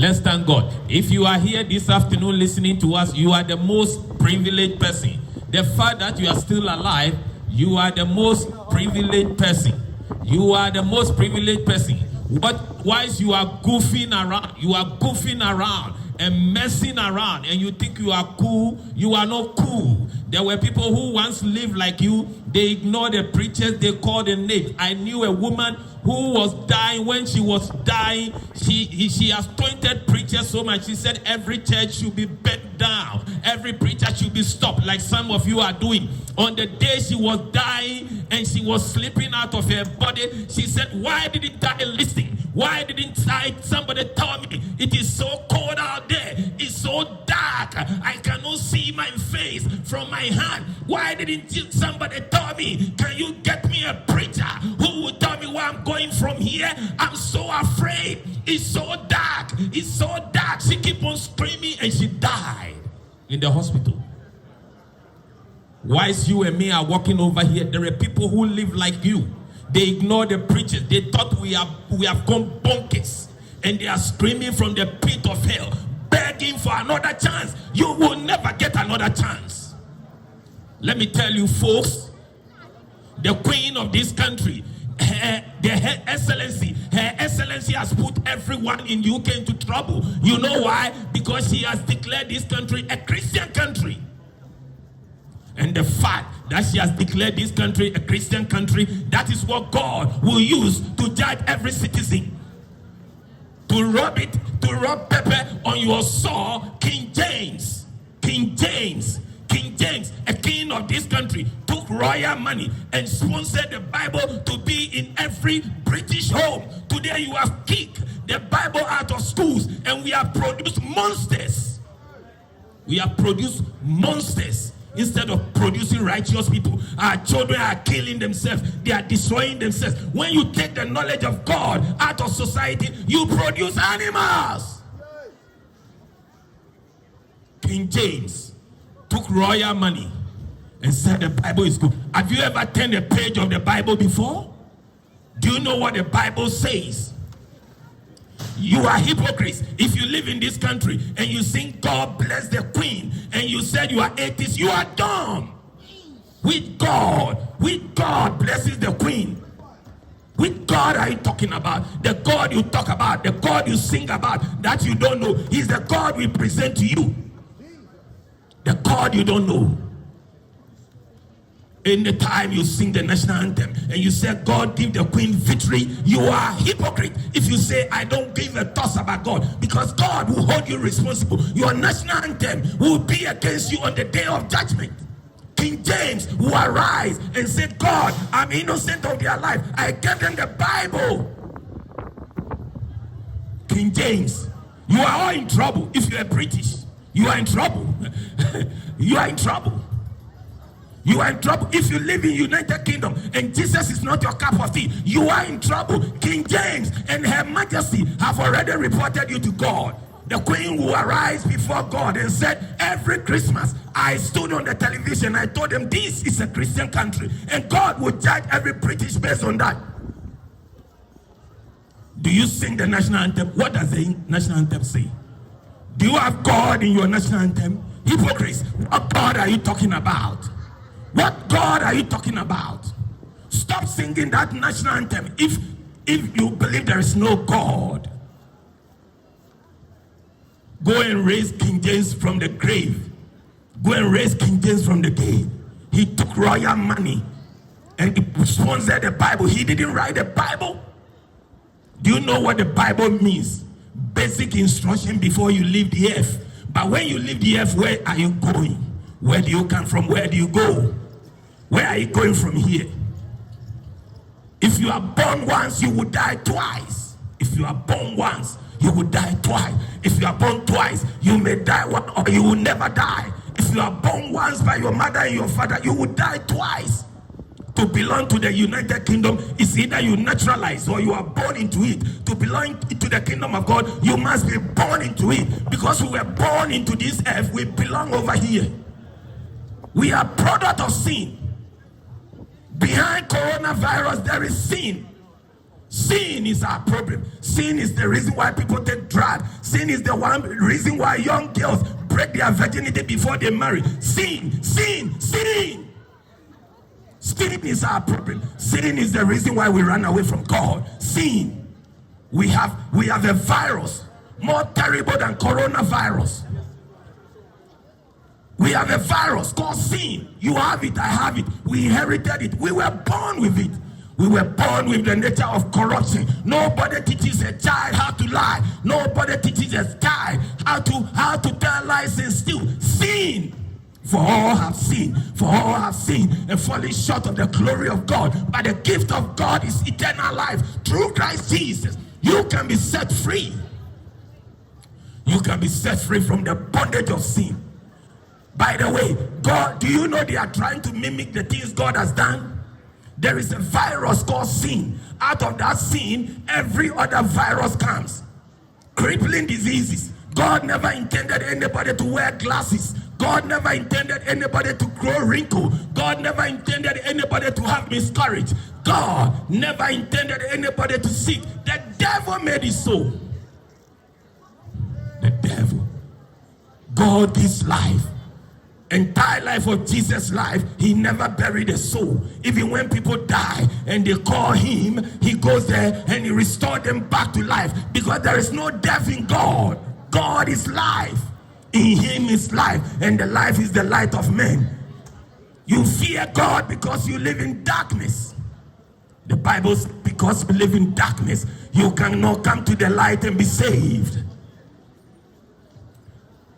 Let's thank God. If you are here this afternoon listening to us, you are the most privileged person. The fact that you are still alive, you are the most privileged person. You are the most privileged person. But whilst you are goofing around and messing around, and you think you are cool, you are not cool. There were people who once lived like you. They ignored the preachers, they called the names. I knew a woman who was dying. When she was dying, she has taunted preachers so much. She said every church should be bent down, every preacher should be stopped, like some of you are doing. On the day she was dying and she was slipping out of her body, she said, why didn't I listen? Why didn't somebody tell me? It is so cold out there, it's so dark, I cannot see my face from my hand. Why didn't somebody tell me? Can you get me a preacher who will tell me where I'm going from here? I'm so afraid. It's so dark. It's so dark. She kept on screaming and she died in the hospital. Whilst you and me are walking over here, there are people who live like you. They ignore the preachers. They thought we have gone bonkers, and they are screaming from the pit of hell, begging for another chance. You will never get another chance. Let me tell you, folks, the queen of this country, Her Excellency has put everyone in UK into trouble. You know why? Because she has declared this country a Christian country. And the fact that she has declared this country a Christian country, that is what God will use to judge every citizen. To rub pepper on your sore. King James, a king of this country, took royal money and sponsored the Bible to be in every British home. Today you have kicked the Bible out of schools, and we have produced monsters. We have produced monsters instead of producing righteous people. Our children are killing themselves. They are destroying themselves. When you take the knowledge of God out of society, you produce animals. King James took royal money and said the Bible is good. Have you ever turned a page of the Bible before? Do you know what the Bible says? You are hypocrites. If you live in this country and you sing God bless the Queen and you said you are atheist, you are dumb. With God blesses the Queen. Which God are you talking about? The God you talk about, the God you sing about, that you don't know, is the God we present to you. The God you don't know. In the time you sing the national anthem and you say God give the Queen victory, you are a hypocrite. If you say I don't give a toss about God, because God will hold you responsible. Your national anthem will be against you on the day of judgment. King James will arise and say, God, I'm innocent of their life. I gave them the Bible. King James, you are all in trouble. If you are British, you are in trouble. You are in trouble. You are in trouble. If you live in United Kingdom and Jesus is not your cup of tea, you are in trouble. King James and Her Majesty have already reported you to God. The Queen will arise before God and said, every Christmas I stood on the television, I told them this is a Christian country, and God will judge every British based on that. Do you sing the national anthem? What does the national anthem say? Do you have God in your national anthem? Hypocrites, what God are you talking about? What God are you talking about? Stop singing that national anthem if you believe there is no God. Go and raise King James from the grave. Go and raise King James from the grave. He took royal money and he sponsored the Bible. He didn't write the Bible. Do you know what the Bible means? Basic instruction before you leave the earth. But when you leave the earth, where are you going? Where do you come from? Where do you go? Where are you going from here? If you are born once, you will die twice. If you are born once, you will die twice. If you are born twice, you may die one or you will never die. If you are born once by your mother and your father, you will die twice. To belong to the United Kingdom is either you naturalize or you are born into it. To belong to the kingdom of God, you must be born into it. Because we were born into this earth, we belong over here. We are product of sin. Behind coronavirus, there is sin. Sin is our problem. Sin is the reason why people take drugs. Sin is the one reason why young girls break their virginity before they marry. Sin, sin, sin. Sin is our problem. Sin is the reason why we run away from God. Sin. We have a virus more terrible than coronavirus. We have a virus called sin. You have it, I have it. We inherited it. We were born with it. We were born with the nature of corruption. Nobody teaches a child how to lie. Nobody teaches a child how to tell lies and steal. Sin. For all have sinned, for all have sinned and fallen short of the glory of God. But the gift of God is eternal life through Christ Jesus. You can be set free. You can be set free from the bondage of sin. By the way, God, do you know they are trying to mimic the things God has done? There is a virus called sin. Out of that sin, every other virus comes. Crippling diseases. God never intended anybody to wear glasses. God never intended anybody to grow wrinkles. God never intended anybody to have miscarriage. God never intended anybody to sick. The devil made it so. The devil. God gives life. Entire life of Jesus' life, he never buried a soul. Even when people die and they call him, he goes there and he restores them back to life. Because there is no death in God. God is life. In him is life, and the life is the light of men. You fear God because you live in darkness. The Bible says, because you live in darkness, you cannot come to the light and be saved.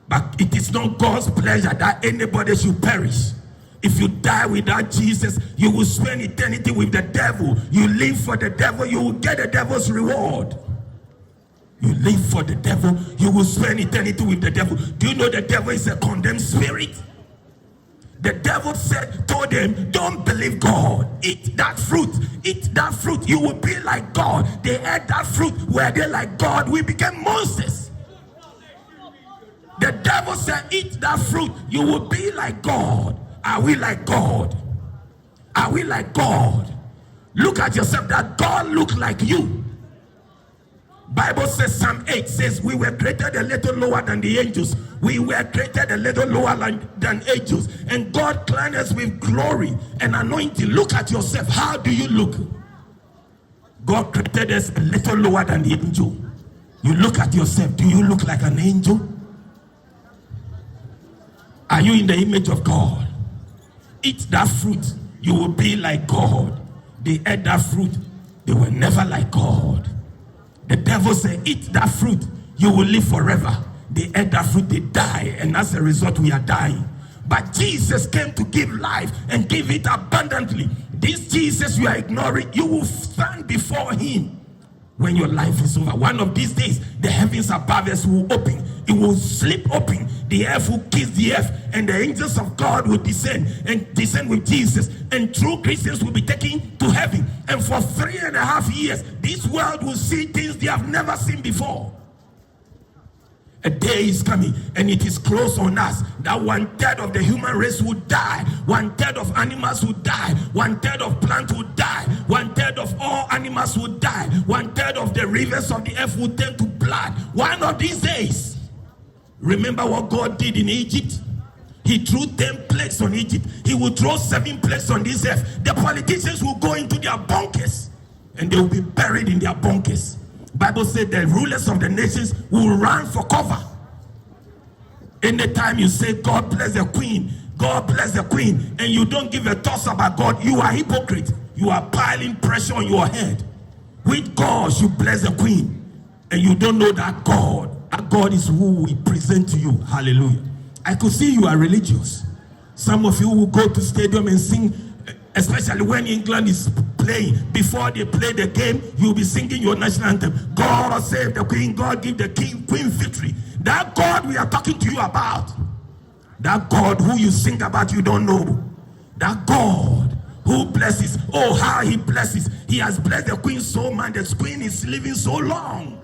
But it is not God's pleasure that anybody should perish. If you die without Jesus, you will spend eternity with the devil. You live for the devil, you will get the devil's reward. You live for the devil, you will spend eternity with the devil. Do you know the devil is a condemned spirit? The devil told them, don't believe God. Eat that fruit. Eat that fruit. You will be like God. They ate that fruit. Were they like God? We became monsters. The devil said, eat that fruit. You will be like God. Are we like God? Are we like God? Look at yourself. That God look like you. Bible says, Psalm 8 says, we were created a little lower than the angels. We were created a little lower than angels. And God crowned us with glory and anointing. Look at yourself. How do you look? God created us a little lower than the angel. You look at yourself. Do you look like an angel? Are you in the image of God? Eat that fruit. You will be like God. They ate that fruit. They were never like God. The devil said, eat that fruit, you will live forever. They ate that fruit, they die, and as a result, we are dying. But Jesus came to give life and give it abundantly. This Jesus you are ignoring, you will stand before him when your life is over. One of these days, the heavens above us will open. It will slip open. The earth will kiss the earth, and the angels of God will descend with Jesus. And true Christians will be taken to heaven. And for 3.5 years, this world will see things they have never seen before. A day is coming, and it is close on us, that 1/3 of the human race will die, 1/3 of animals will die, 1/3 of plants will die, 1/3 of all animals will die, 1/3 of the rivers of the earth will turn to blood. One of these days, remember what God did in Egypt? He threw 10 plagues on Egypt. He will throw 7 plagues on this earth. The politicians will go into their bunkers, and they will be buried in their bunkers. Bible said the rulers of the nations will run for cover. Anytime you say God bless the queen, God bless the queen, and you don't give a toss about God, you are hypocrite. You are piling pressure on your head. With God you bless the queen, and you don't know that God is who we present to you. Hallelujah. I could see you are religious. Some of you will go to stadium and sing, especially when England is playing. Before they play the game, you'll be singing your national anthem. God save the queen, God give the queen victory. That God we are talking to you about, that God who you sing about, you don't know. That God who blesses, oh how he blesses. He has blessed the queen so much, the queen is living so long.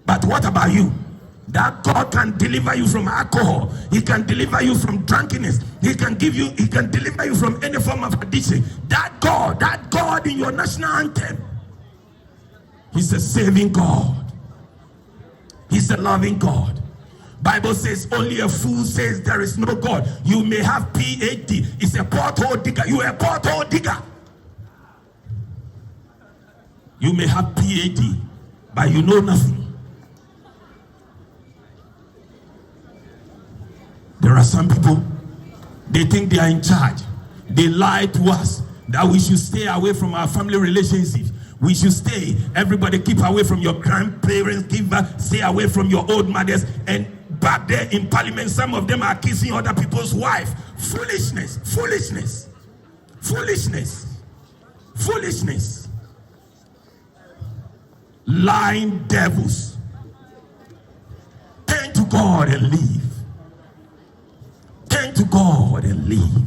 But what about you? That God can deliver you from alcohol. He can deliver you from drunkenness. He can deliver you from any form of addiction. That God in your national anthem, He's a saving God. He's a loving God. Bible says only a fool says there is no God. You may have PhD. It's a pothole digger. You are a pothole digger. You may have PhD, but you know nothing. There are some people, they think they are in charge. They lie to us that we should stay away from our family relationships. We should stay. Everybody keep away from your grandparents. Stay away from your old mothers. And back there in parliament, some of them are kissing other people's wives. Foolishness. Foolishness. Foolishness. Foolishness. Lying devils. Turn to God and leave. Turn to God and leave.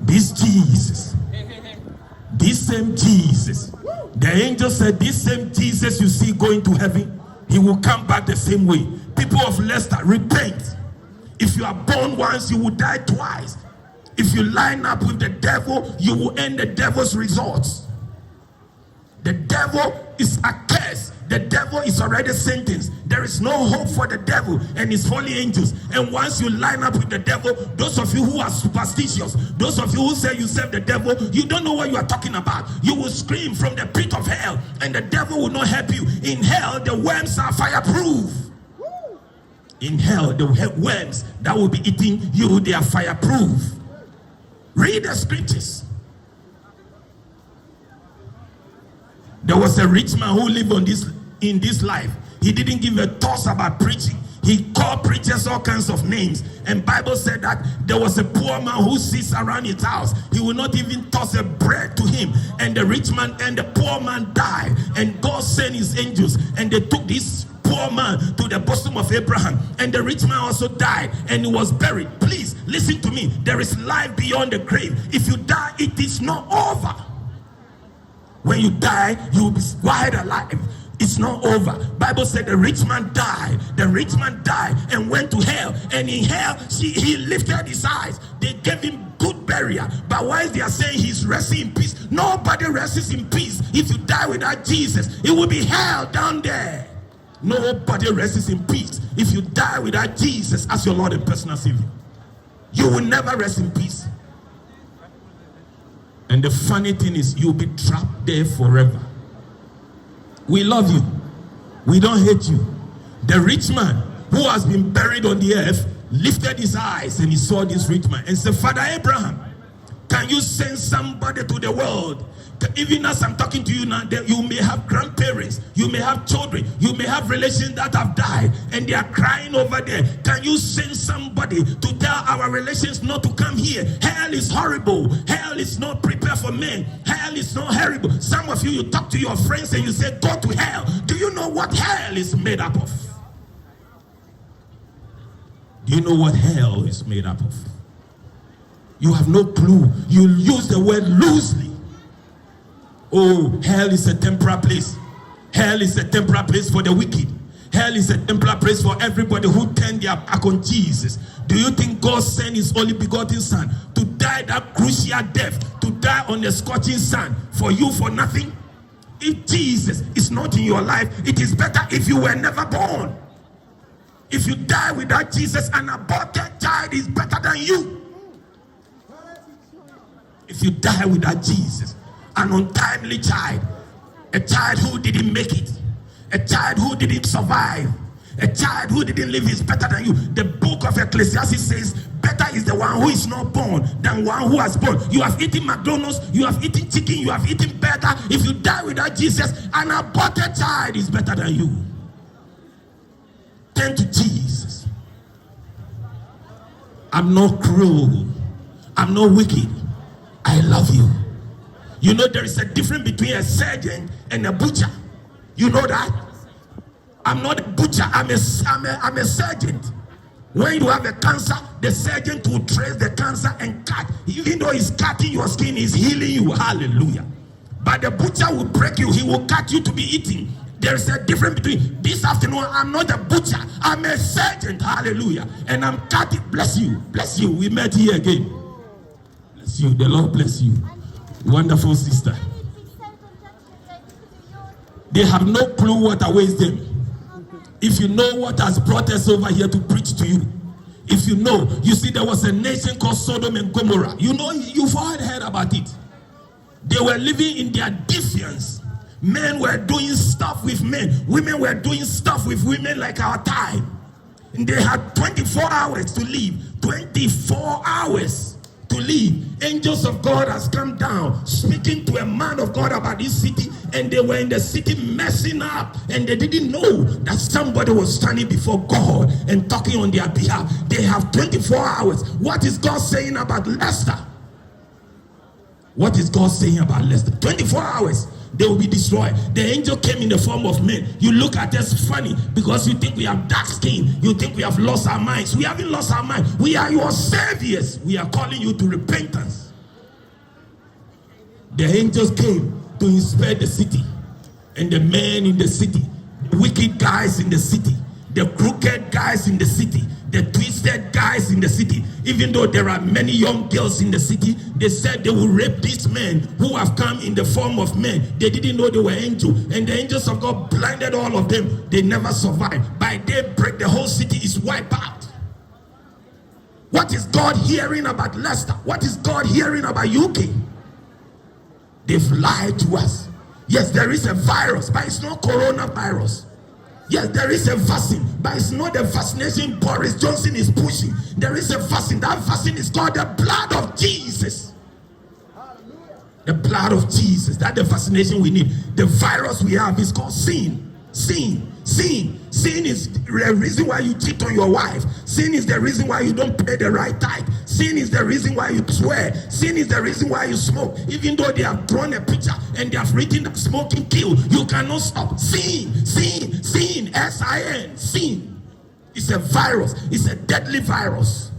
This Jesus, this same Jesus, the angel said, this same Jesus you see going to heaven, he will come back the same way. People of Leicester, repent. If you are born once, you will die twice. If you line up with the devil, you will end the devil's results. The devil is accursed. The devil is already sentenced. There is no hope for the devil and his holy angels. And once you line up with the devil, those of you who are superstitious, those of you who say you serve the devil, you don't know what you are talking about. You will scream from the pit of hell and the devil will not help you. In hell, the worms are fireproof. In hell, the worms that will be eating you, they are fireproof. Read the scriptures. There was a rich man who lived in this life. He didn't give a toss about preaching. He called preachers all kinds of names. And Bible said that there was a poor man who sits around his house. He will not even toss a bread to him. And the rich man and the poor man died. And God sent his angels. And they took this poor man to the bosom of Abraham. And the rich man also died. And he was buried. Please, listen to me. There is life beyond the grave. If you die, it is not over. When you die, you will be wide alive. It's not over. Bible said the rich man died. The rich man died and went to hell. And in hell, he lifted his eyes. They gave him good burial. But while they are saying he's resting in peace, nobody rests in peace. If you die without Jesus, it will be hell down there. Nobody rests in peace. If you die without Jesus as your Lord and personal Savior, you will never rest in peace. And the funny thing is, you'll be trapped there forever. We love you. We don't hate you. The rich man who has been buried on the earth lifted his eyes and he saw this rich man and said, Father Abraham, can you send somebody to the world? Even as I'm talking to you now, you may have grandparents, you may have children, you may have relations that have died and they are crying over there. Can you send somebody to tell our relations not to come here? Hell is horrible. Hell is not prepared for men. Hell is not horrible. Some of you talk to your friends and you say, go to hell. Do you know what hell is made up of? Do you know what hell is made up of? You have no clue. You use the word loosely. Oh, hell is a temporal place. Hell is a temporal place for the wicked. Hell is a temporal place for everybody who turned their back on Jesus. Do you think God sent his only begotten son to die that crucial death, to die on the scorching sun for you for nothing? If Jesus is not in your life, it is better if you were never born. If you die without Jesus, an aborted child is better than you. If you die without Jesus, an untimely child, a child who didn't make it, a child who didn't survive, a child who didn't live is better than you. The book of Ecclesiastes says, better is the one who is not born than one who has born. You have eaten McDonald's, you have eaten chicken, you have eaten burger. If you die without Jesus, an aborted child is better than you. Turn to Jesus. I'm not cruel. I'm not wicked. I love you. You know there is a difference between a surgeon and a butcher. You know that? I'm not a butcher. I'm a surgeon. When you have a cancer, the surgeon will trace the cancer and cut. Even though he's cutting your skin, he's healing you. Hallelujah. But the butcher will break you. He will cut you to be eaten. There is a difference between this afternoon. I'm not a butcher. I'm a surgeon. Hallelujah. And I'm cutting. Bless you. Bless you. We met here again. Bless you. The Lord bless you. Wonderful sister. They have no clue what awaits them. If you know what has brought us over here to preach to you, if you know, you see, there was a nation called Sodom and Gomorrah. You know, you've all heard about it. They were living in their defiance. Men were doing stuff with men. Women were doing stuff with women like our time. And they had 24 hours to live. 24 hours to live. Angels of God has come down, speaking to a man of God about this city, and they were in the city messing up, and they didn't know that somebody was standing before God and talking on their behalf. They have 24 hours. What is God saying about Leicester? What is God saying about Leicester? 24 hours. They will be destroyed. The angel came in the form of men. You look at us funny because you think we have dark skin. You think we have lost our minds. We haven't lost our mind. We are your saviors. We are calling you to repentance. The angels came to inspect the city, and the men in the city, the wicked guys in the city, the crooked guys in the city, the twisted guys in the city. Even though there are many young girls in the city, they said they will rape these men who have come in the form of men. They didn't know they were angels, and the angels of God blinded all of them. They never survived. By daybreak, the whole city is wiped out. What is God hearing about Leicester? What is God hearing about UK? They've lied to us. Yes, there is a virus, but it's not coronavirus. Yes, there is a vaccine, but it's not the vaccination Boris Johnson is pushing. There is a vaccine. That vaccine is called the blood of Jesus. The blood of Jesus. That's the vaccination we need. The virus we have is called sin. Sin. Sin. Sin is the reason why you cheat on your wife. Sin is the reason why you don't pay the right tithe. Sin is the reason why you swear. Sin is the reason why you smoke. Even though they have drawn a picture and they have written that smoking kill, you cannot stop. Sin, sin, sin, S-I-N, sin. It's a virus. It's a deadly virus.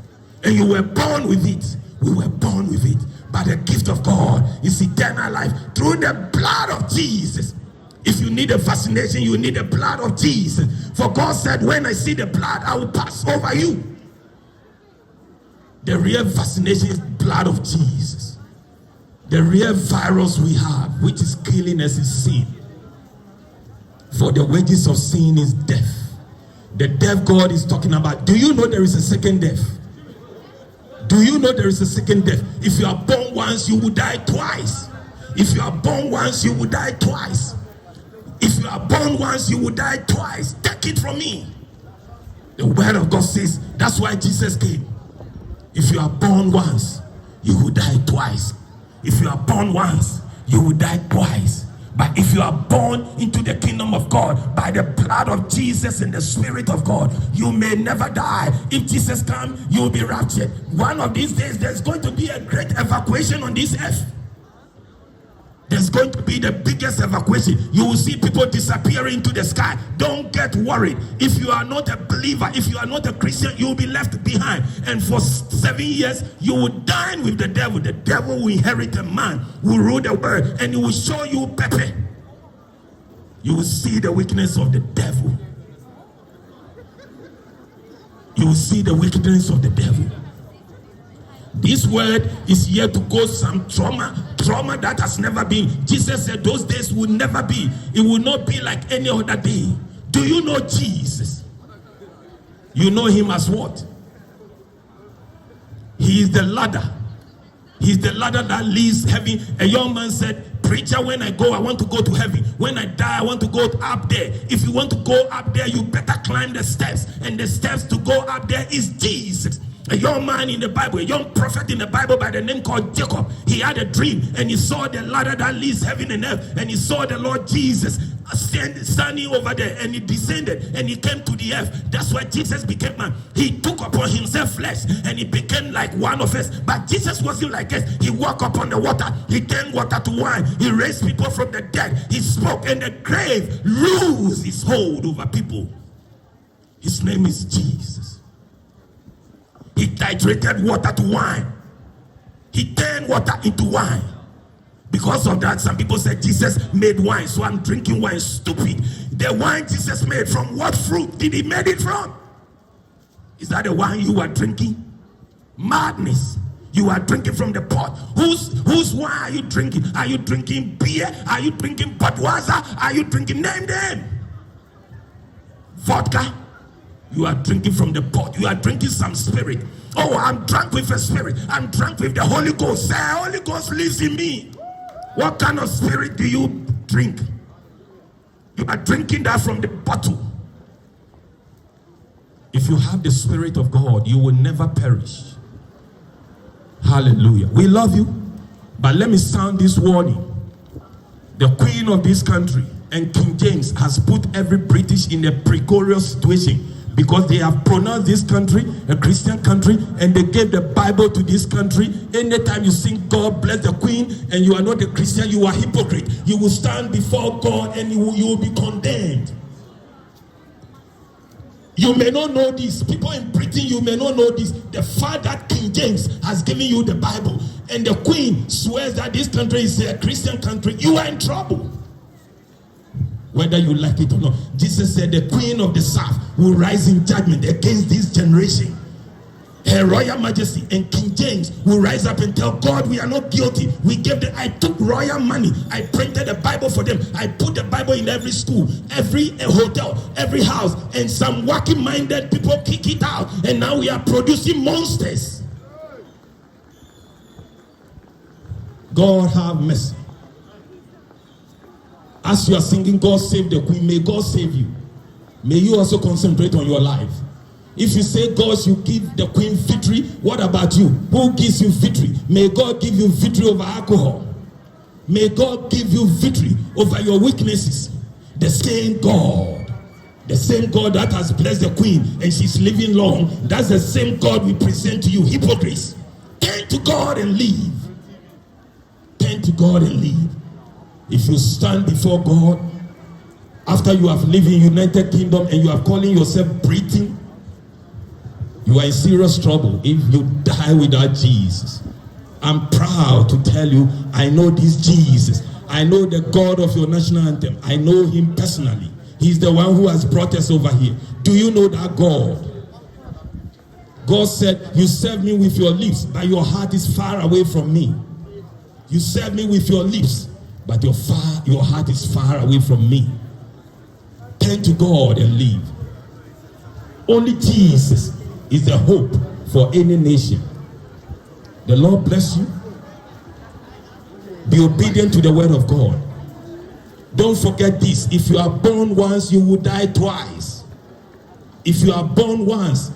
And you were born with it. We were born with it. But the gift of God is eternal life through the blood of Jesus. If you need a vaccination, you need the blood of Jesus. For God said, when I see the blood, I will pass over you. The real vaccination is blood of Jesus. The real virus we have, which is killing us, is sin. For the wages of sin is death. The death God is talking about. Do you know there is a second death? Do you know there is a second death? If you are born once, you will die twice. If you are born once, you will die twice. If you are born once, you will die twice. Take it from me. The word of God says, that's why Jesus came. If you are born once, you will die twice. If you are born once, you will die twice. But if you are born into the kingdom of God by the blood of Jesus and the Spirit of God, you may never die. If Jesus comes, you will be raptured. One of these days, there's going to be a great evacuation on this earth. There's going to be the biggest evacuation. You will see people disappearing into the sky. Don't get worried. If you are not a believer, if you are not a Christian, you will be left behind. And for 7 years, you will dine with the devil. The devil will inherit a man, will rule the world, and he will show you pepper. You will see the weakness of the devil. You will see the wickedness of the devil. This word is here to cause some trauma that has never been. Jesus said those days will never be. It will not be like any other day. Do you know Jesus? You know him as what? He is the ladder. He's the ladder that leads heaven. A young man said, preacher, when I go, I want to go to heaven. When I die, I want to go up there. If you want to go up there, you better climb the steps. And the steps to go up there is Jesus. A young man in the Bible, a young prophet in the Bible by the name called Jacob, he had a dream and he saw the ladder that leads heaven and earth, and he saw the Lord Jesus standing over there, and he descended and he came to the earth. That's why Jesus became man. He took upon himself flesh and he became like one of us. But Jesus wasn't like us. He walked upon the water. He turned water to wine. He raised people from the dead. He spoke and the grave loosed his hold over people. His name is Jesus. He titrated water to wine. He turned water into wine. Because of that, some people said Jesus made wine, so I'm drinking wine. Stupid. The wine Jesus made, from what fruit did he made it from? Is that the wine you are drinking? Madness. You are drinking from the pot. Whose wine are you drinking? Are you drinking beer? Are you drinking Budweiser? Are you drinking, name them? Vodka? You are drinking from the pot. You are drinking some spirit. Oh, I'm drunk with a spirit. I'm drunk with the Holy Ghost. Say, Holy Ghost lives in me. What kind of spirit do you drink? You are drinking that from the bottle. If you have the Spirit of God, you will never perish. Hallelujah. We love you, but let me sound this warning. The Queen of this country and King James has put every British in a precarious situation because they have pronounced this country a Christian country and they gave the Bible to this country. Anytime you sing God bless the Queen and you are not a Christian, you are hypocrite. You will stand before God and you will be condemned. You may not know this. People in Britain, you may not know this. The fact that King James has given you the Bible and the Queen swears that this country is a Christian country, you are in trouble. Whether you like it or not. Jesus said the Queen of the South will rise in judgment against this generation. Her Royal Majesty and King James will rise up and tell God we are not guilty. I took royal money. I printed the Bible for them. I put the Bible in every school, every hotel, every house, and some wacky-minded people kick it out. And now we are producing monsters. God have mercy. As you are singing, God save the Queen, may God save you. May you also concentrate on your life. If you say God should give the Queen victory, what about you? Who gives you victory? May God give you victory over alcohol. May God give you victory over your weaknesses. The same God that has blessed the Queen and she's living long, that's the same God we present to you, hypocrites. Turn to God and leave. Turn to God and leave. If you stand before God after you have lived in United Kingdom and you are calling yourself Britain, you are in serious trouble if you die without Jesus. I'm proud to tell you, I know this Jesus. I know the God of your national anthem. I know him personally. He's the one who has brought us over here. Do you know that God? God said, you serve me with your lips, but your heart is far away from me. You serve me with your lips, but your heart is far away from me. Turn to God and live. Only Jesus is the hope for any nation. The Lord bless you. Be obedient to the word of God. Don't forget this. If you are born once, you will die twice. If you are born once,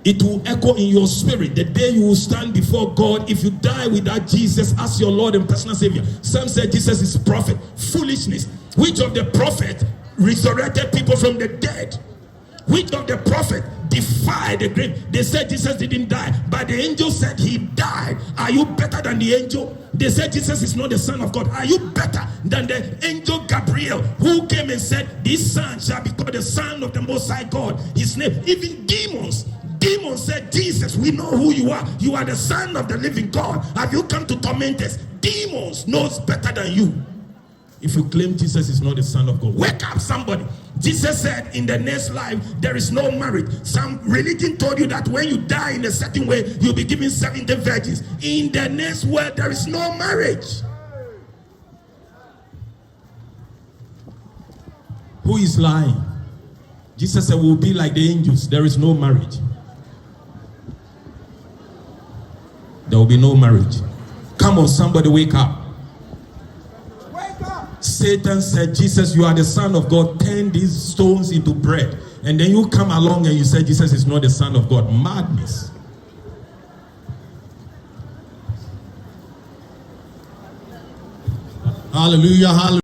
it will echo in your spirit the day you will stand before God. If you die without Jesus as your Lord and personal Savior. Some say Jesus is prophet. Foolishness. Which of the prophet resurrected people from the dead? Which of the prophet defied the grave? They said Jesus didn't die, but the angel said he died. Are you better than the angel? They said Jesus is not the Son of God. Are you better than the angel Gabriel, who came and said, this son shall be called the Son of the Most High God? His name. Even demons said, Jesus, we know who you are. You are the Son of the living God. Have you come to torment us? Demons knows better than you. If you claim Jesus is not the Son of God, wake up, somebody. Jesus said in the next life there is no marriage. Some religion told you that when you die in a certain way you'll be given 70 virgins. In the next world there is no marriage. Who is lying? Jesus said we'll be like the angels. There is no marriage. There will be no marriage. Come on, somebody, wake up. Satan said, Jesus, you are the Son of God. Turn these stones into bread. And then you come along and you say Jesus is not the Son of God. Madness. Hallelujah, hallelujah.